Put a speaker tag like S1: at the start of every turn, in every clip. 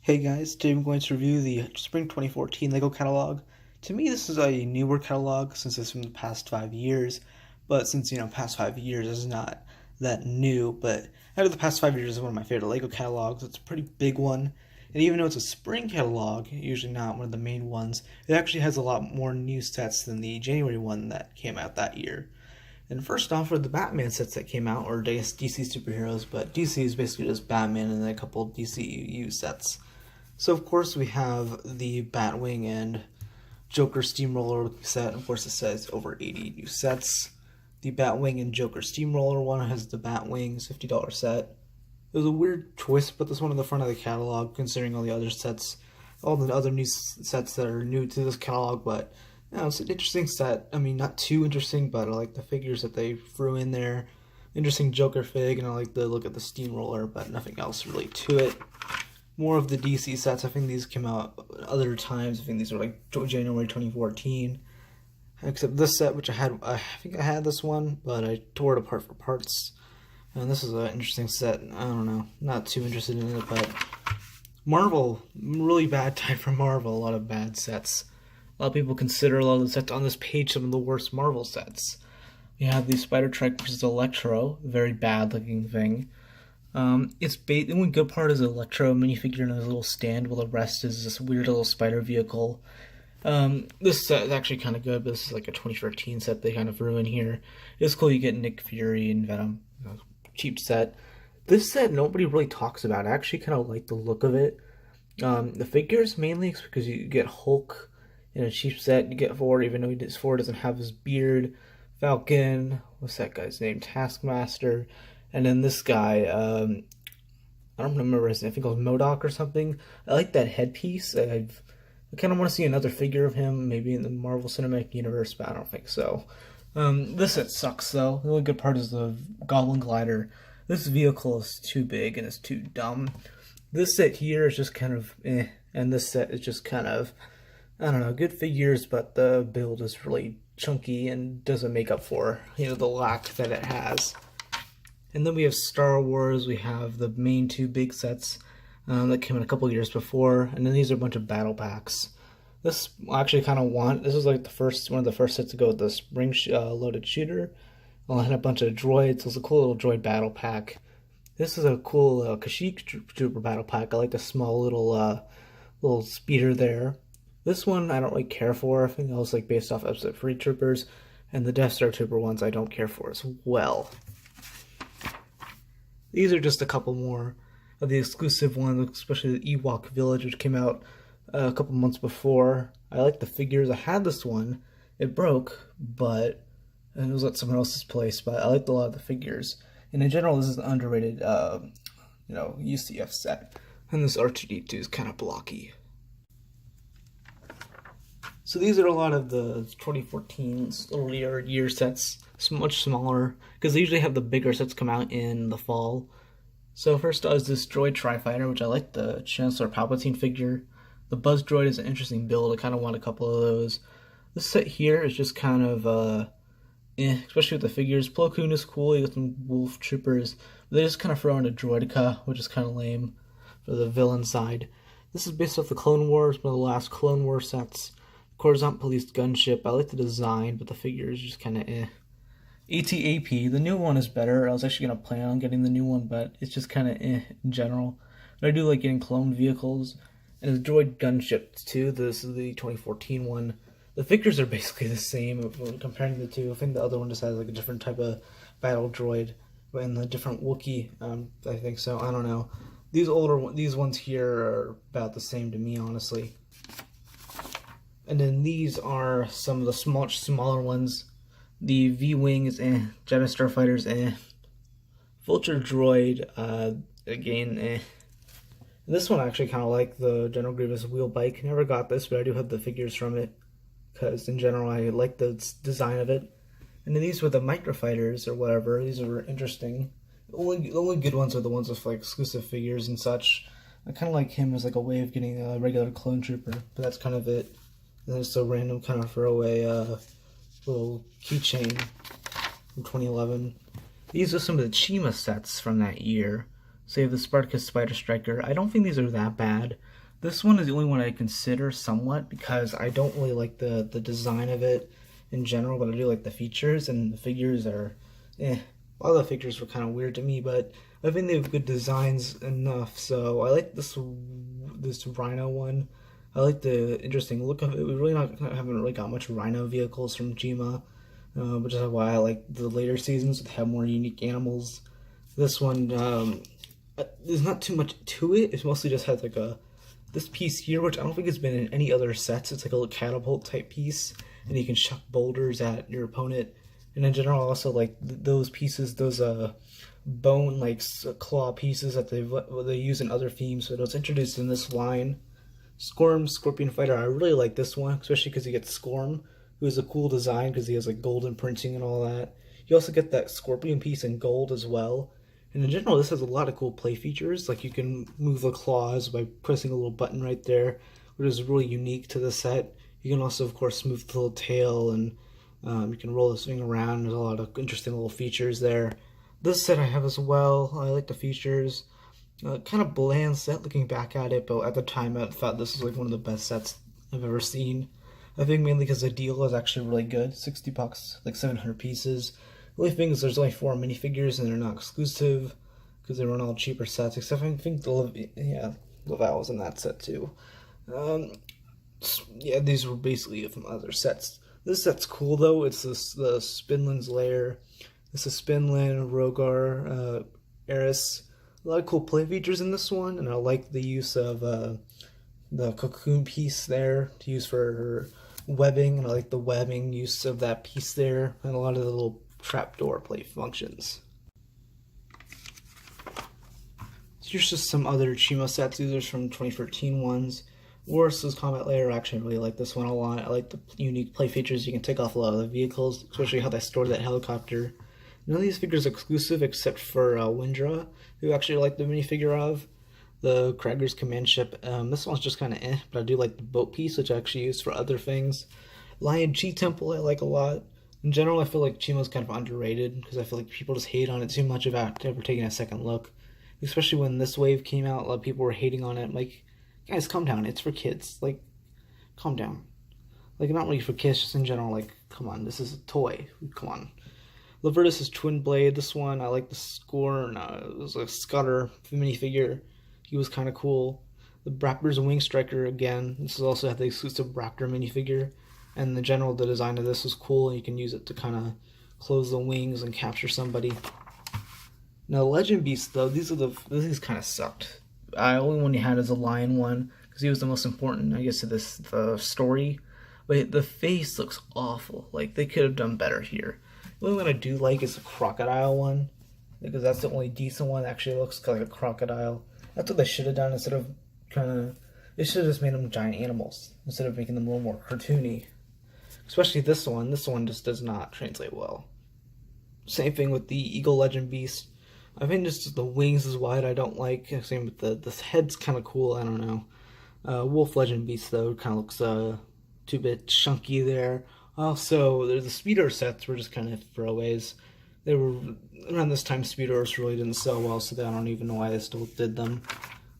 S1: Hey guys, today I'm going to review the Spring 2014 LEGO catalog. To me, this is a newer catalog since it's from the past 5 years, but since, past 5 years is not that new, but out of the past 5 years is one of my favorite LEGO catalogs. It's a pretty big one, and even though it's a spring catalog, usually not one of the main ones, it actually has a lot more new sets than the January one that came out that year. And first off are the Batman sets that came out, or I guess DC superheroes, but DC is basically just Batman and then a couple DCU sets. So of course we have the Batwing and Joker Steamroller set. Of course it says over 80 new sets. The Batwing and Joker Steamroller one has the Batwings $50 set. It was a weird choice to put this one in the front of the catalog considering all the other sets, all the other new sets that are new to this catalog, but it's an interesting set. I mean, not too interesting, but I like the figures that they threw in there. Interesting Joker fig, and I like the look at the Steamroller, but nothing else really to it. More of the DC sets. I think these came out other times. I think these are like January 2014. Except this set, which I think I had this one, but I tore it apart for parts. And this is an interesting set. I don't know, not too interested in it, but Marvel, really bad time for Marvel. A lot of bad sets. A lot of people consider a lot of the sets on this page some of the worst Marvel sets. You have the Spider-Trek versus Electro, very bad looking thing. The only good part is Electro minifigure in a little stand, while the rest is this weird little spider vehicle. This set is actually kind of good, but this is like a 2013 set they kind of threw in here. It's cool you get Nick Fury and Venom. Cheap set. This set nobody really talks about. I actually kind of like the look of it. The figures mainly is because you get Hulk in a cheap set. You get Thor, even though Thor doesn't have his beard. Falcon, what's that guy's name? Taskmaster. And then this guy, I don't remember his name. I think it was MODOK or something. I like that headpiece. I kind of want to see another figure of him, maybe in the Marvel Cinematic Universe, but I don't think so. This set sucks, though. The only good part is the Goblin Glider. This vehicle is too big and it's too dumb. This set here is just kind of eh, and this set is just kind of, I don't know, good figures, but the build is really chunky and doesn't make up for, the lack that it has. And then we have Star Wars. We have the main two big sets that came in a couple years before, and then these are a bunch of battle packs. This I actually kind of want. This was like one of the first sets to go with the spring loaded shooter. Well, I had a bunch of droids. So it's a cool little droid battle pack. This is a cool Kashyyyk Trooper battle pack. I like the small little speeder there. This one I don't really care for. I think that was like based off Episode 3 Troopers, and the Death Star Trooper ones I don't care for as well. These are just a couple more of the exclusive ones, especially the Ewok Village, which came out a couple months before. I like the figures. I had this one. It broke, but it was at someone else's place, but I liked a lot of the figures. And in general, this is an underrated, UCF set. And this R2-D2 is kind of blocky. So these are a lot of the 2014 earlier year sets, much smaller, because they usually have the bigger sets come out in the fall. So first is this Droid Tri-Fighter, which I like the Chancellor Palpatine figure. The Buzz Droid is an interesting build. I kind of want a couple of those. This set here is just kind of, especially with the figures. Plo Koon is cool, you got some Wolf Troopers. But they just kind of throw in a Droideka, which is kind of lame for the villain side. This is based off the Clone Wars, one of the last Clone Wars sets. Coruscant Police Gunship. I like the design, but the figure is just kind of eh. AT-AP, the new one is better. I was actually going to plan on getting the new one, but it's just kind of eh in general. But I do like getting cloned vehicles. And the Droid Gunship, too. This is the 2014 one. The figures are basically the same when comparing the two. I think the other one just has like a different type of battle droid and a different Wookiee. I think so. I don't know. These ones here are about the same to me, honestly. And then these are some of the smaller ones. The V-Wing is eh. Jedi Starfighter's eh. Vulture Droid, again eh. This one I actually kind of like, the General Grievous wheel bike. Never got this, but I do have the figures from it. Because in general I like the design of it. And then these were the Microfighters or whatever. These are interesting. The only good ones are the ones with like exclusive figures and such. I kind of like him as like a way of getting a regular clone trooper, but that's kind of it. And then just a random kind of throwaway little keychain from 2011. These are some of the Chima sets from that year.
S2: So you have the Spartacus Spider Striker. I don't think these are that bad. This one is the only one I consider somewhat because I don't really like the design of it in general, but I do like the features, and the figures are eh. A lot of the figures were kind of weird to me, but I think they have good designs enough. So I like this Rhino one. I like the interesting look of it. We really not haven't really got much Rhino vehicles from Jima, which is why I like the later seasons that have more unique animals. This one, there's not too much to it. It mostly just has like a this piece here, which I don't think has been in any other sets. It's like a little catapult type piece, and you can chuck boulders at your opponent. And in general, also like those pieces, those bone like claw pieces that they use in other themes. So it was introduced in this line. Scorm Scorpion Fighter. I really like this one, especially because you get Scorm, who is a cool design because he has like golden printing and all that. You also get that Scorpion piece in gold as well. And in general, this has a lot of cool play features. Like you can move the claws by pressing a little button right there, which is really unique to the set. You can also, of course, move the little tail, and you can roll this thing around. There's a lot of interesting little features there. This set I have as well. I like the features. Kind of bland set looking back at it, but at the time I thought this was like one of the best sets I've ever seen. I think mainly because the deal is actually really good. $60, like 700 pieces. The only thing is there's only 4 minifigures and they're not exclusive because they run all cheaper sets. Except I think Laval was in that set too. Um, yeah, these were basically from other sets. This set's cool though. It's the Spinland's Lair. This is Spinland, Rogar, Eris. A lot of cool play features in this one, and I like the use of the cocoon piece there to use for her webbing, and I like the webbing use of that piece there, and a lot of the little trapdoor play functions. Here's just some other Chima sets. These are from 2013 ones. Warsa's Combat Lair, I actually really like this one a lot. I like the unique play features. You can take off a lot of the vehicles, especially how they store that helicopter. None of these figures are exclusive except for Windra, who actually like the minifigure of. The Krager's command ship. This one's just kind of but I do like the boat piece, which I actually use for other things. Lion Chi Temple I like a lot. In general, I feel like Chima's kind of underrated because I feel like people just hate on it too much without ever taking a second look. Especially when this wave came out, a lot of people were hating on it. I'm like, guys, calm down. It's for kids. Like, calm down. Like, not really for kids, just in general. Like, come on, this is a toy. Come on. Lavertus is Twin Blade. This one, I like the Scorn. It was a Scudder minifigure. He was kind of cool. The Raptor's Wing Striker again. This is also had the exclusive Raptor minifigure. And the general, the design of this was cool. You can use it to kind of close the wings and capture somebody. Now, Legend Beast, though, these kind of sucked. The only one he had is a lion one, because he was the most important, I guess, to the story. But the face looks awful. Like, they could have done better here. The only one I do like is the crocodile one, because that's the only decent one that actually looks like a crocodile. That's what they should have done instead of they should have just made them giant animals, instead of making them a little more cartoony. Especially this one. This one just does not translate well. Same thing with the Eagle Legend Beast. I think just the wings is wide I don't like. Same with the head's kind of cool. I don't know. Wolf Legend Beast though kind of looks too bit chunky there. Also, there's the Speeder sets were just kind of throwaways. They were around this time. Speeders really didn't sell well, so I don't even know why they still did them.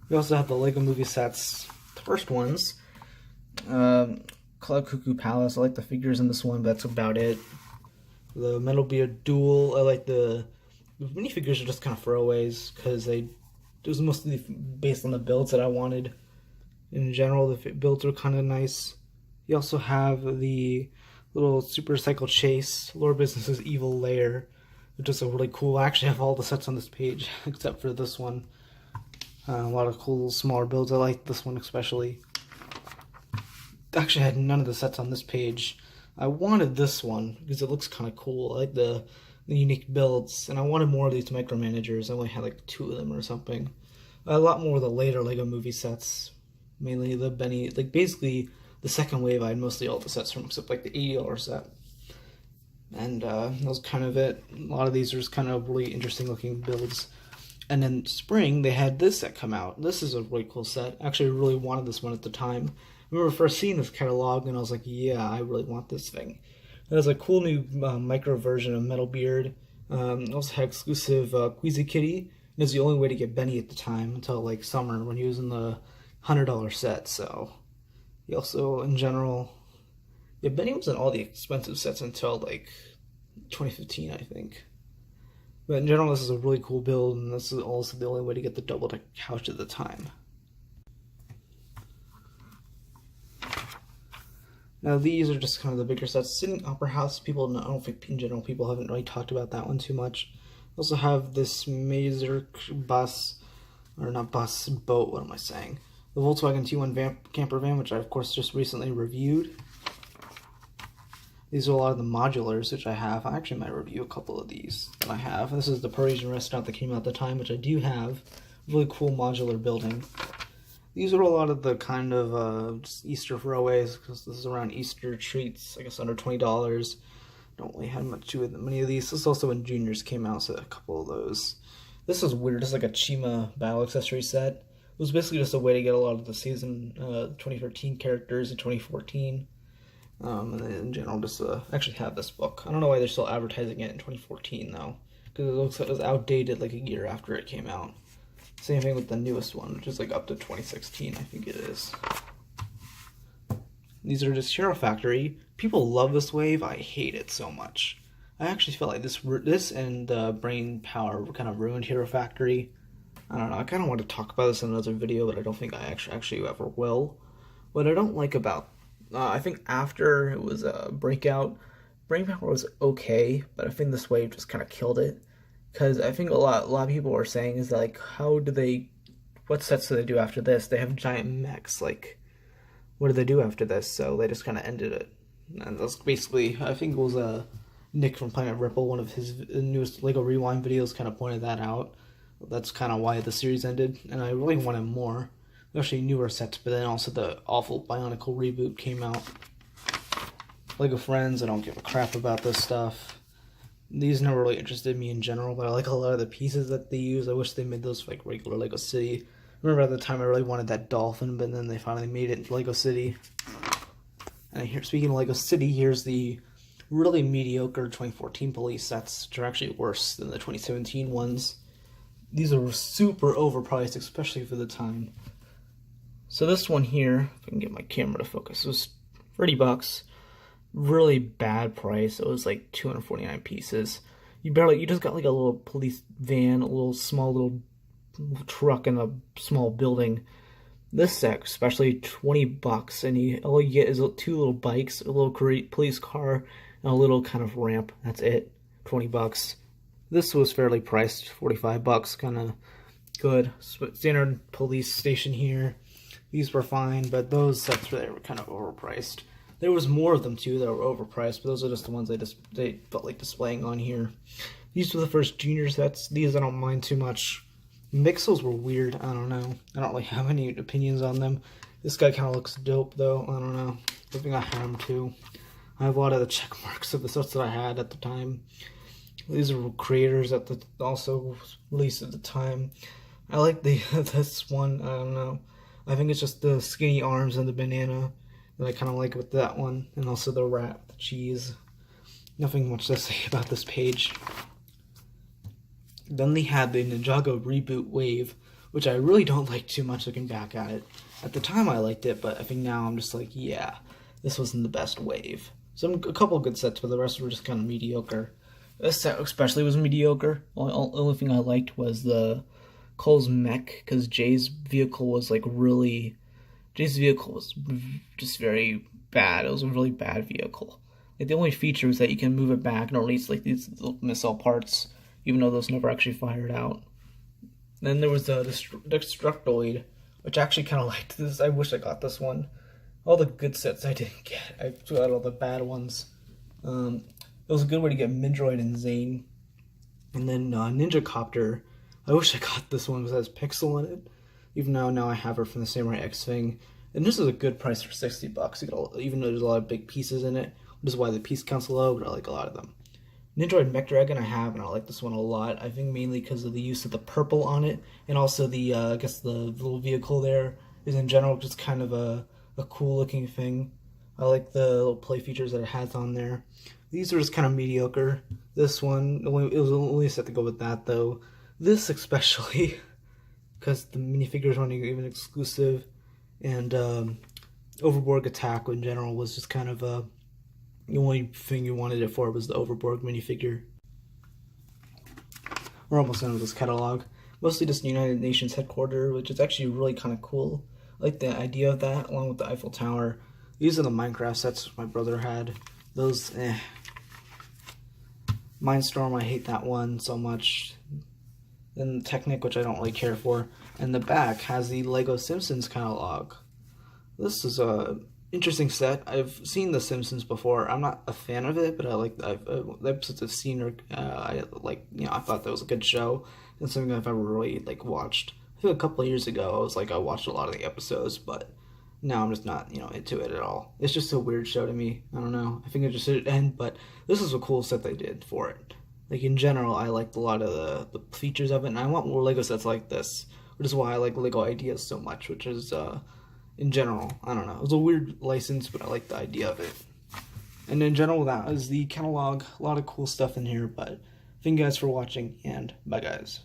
S2: We also have the Lego Movie sets, the first ones. Cloud Cuckoo Palace. I like the figures in this one, but that's about it. The Metal Beard Duel. I like the minifigures are just kind of throwaways because it was mostly based on the builds that I wanted. In general, the builds are kind of nice. You also have the little Super Cycle Chase, Lore Business's Evil Lair, which is a really cool. I actually have all the sets on this page except for this one. A lot of cool smaller builds. I like this one especially. Actually, I had none of the sets on this page. I wanted this one because it looks kind of cool. I like the unique builds, and I wanted more of these micromanagers. I only had like 2 of them or something. A lot more of the later Lego Movie sets, mainly the Benny, like basically the second wave. I had mostly all the sets from except like the $80 set, and that was kind of it. A lot of these are just kind of really interesting looking builds. And then spring, they had this set come out. This is a really cool set. Actually, I really wanted this one at the time. I remember first seeing this catalog, and I was like, yeah, I really want this thing. There's a cool new micro version of Metal Beard. Also had exclusive Queasy Kitty, It was the only way to get Benny at the time until like summer when he was in the $100 set. So he also, in general, yeah, Benny was in all the expensive sets until like 2015, I think. But in general, this is a really cool build, and this is also the only way to get the double deck couch at the time. Now these are just kind of the bigger sets. Sydney Opera House, people, I don't think in general people haven't really talked about that one too much. Also have this Mazurk bus, or not bus, boat, what am I saying? The Volkswagen T1 camper van, which I of course just recently reviewed. These are a lot of the modulars, which I have. I actually might review a couple of these that I have. This is the Parisian restaurant that came out at the time, which I do have. Really cool modular building. These are a lot of the kind of just Easter throwaways, because this is around Easter treats, I guess under $20. Don't really have much to it with many of these. This is also when Juniors came out, so a couple of those. This is weird. This is like a Chima battle accessory set. It was basically just a way to get a lot of the season 2013 characters in 2014. And then in general, just actually have this book. I don't know why they're still advertising it in 2014 though, because it looks like it was outdated like a year after it came out. Same thing with the newest one, which is like up to 2016, I think it is. These are just Hero Factory. People love this wave. I hate it so much. I actually felt like this and Brain Power kind of ruined Hero Factory. I don't know. I kind of want to talk about this in another video, but I don't think I actually ever will. What I don't like about I think after it was a breakout, Brain Power was okay, but I think this wave just kind of killed it. Because I think a lot of people are saying is that, like, what sets do they do after this? They have giant mechs, like, what do they do after this? So they just kind of ended it. And that's basically, I think it was Nick from Planet Ripple, one of his newest LEGO Rewind videos kind of pointed that out. That's kind of why the series ended, and I really wanted more. Actually newer sets, but then also the awful Bionicle reboot came out. LEGO Friends, I don't give a crap about this stuff. These never really interested me in general, but I like a lot of the pieces that they use. I wish they made those for like regular LEGO City. I remember at the time I really wanted that dolphin, but then they finally made it into LEGO City. And here, speaking of LEGO City, here's the really mediocre 2014 police sets, which are actually worse than the 2017 ones. These are super overpriced, especially for the time. So this one here, if I can get my camera to focus, it was $30. Really bad price. It was like 249 pieces. You just got like a little police van, a little truck in a small building. This set, especially $20, and all you get is two little bikes, a little police car, and a little kind of ramp. That's it. $20. This was fairly priced, $45, kind of good. Standard police station here. These were fine, but those sets were kind of overpriced. There was more of them too that were overpriced, but those are just the ones they felt like displaying on here. These were the first Junior sets. These I don't mind too much. Mixels were weird. I don't know. I don't really have any opinions on them. This guy kind of looks dope though. I don't know. I think I had him too. I have a lot of the check marks of the sets that I had at the time. These are creators that also released at the time. I like this one. I don't know. I think it's just the skinny arms and the banana that I kind of like with that one, and also the rat, the cheese. Nothing much to say about this page. Then they had the Ninjago reboot wave, which I really don't like too much looking back at it. At the time I liked it, but I think now I'm just like, yeah, this wasn't the best wave. A couple good sets, but the rest were just kind of mediocre. This set especially was mediocre. The only thing I liked was the Cole's mech, because Jay's vehicle was just very bad. It was a really bad vehicle. Like, the only feature was that you can move it back and release like these little missile parts, even though those never actually fired out. Then there was the Destructoid, which I actually kind of liked this. I wish I got this one. All the good sets I didn't get. I got all the bad ones. It was a good way to get Mindroid and Zane. And then Ninja Copter. I wish I got this one because it has Pixel in it. Even though now I have her from the Samurai X thing. And this is a good price for $60. You get even though there's a lot of big pieces in it. Which is why the piece count's low, but I like a lot of them. Nindroid Mech Dragon I have, and I like this one a lot. I think mainly because of the use of the purple on it. And also the, I guess the little vehicle there is in general just kind of a cool looking thing. I like the little play features that it has on there. These are just kind of mediocre. This one, it was only set to go with that though.
S1: This especially, because the minifigures weren't even exclusive, and Overborg Attack in general was just kind of the only thing you wanted it for was the Overborg minifigure. We're almost done with this catalog. Mostly just the United Nations headquarters, which is actually really kind of cool. I like the idea of that, along with the Eiffel Tower. These are the Minecraft sets my brother had. Those, Mindstorm, I hate that one so much. Then Technic, which I don't really care for. And the back has the Lego Simpsons catalog. This is a interesting set. I've seen The Simpsons before. I'm not a fan of it, but I like the episodes I've seen. I like, I thought that was a good show and something I've ever really watched. I think a couple of years ago, I watched a lot of the episodes, but now I'm just not into it at all. It's just a weird show to me. I don't know. I think it just should end, but this is a cool set they did for it. In general, I liked a lot of the features of it, and I want more Lego sets like this, which is why I like Lego Ideas so much, which is, in general, I don't know. It was a weird license, but I like the idea of it. And in general, that is the catalog. A lot of cool stuff in here, but thank you guys for watching, and bye guys.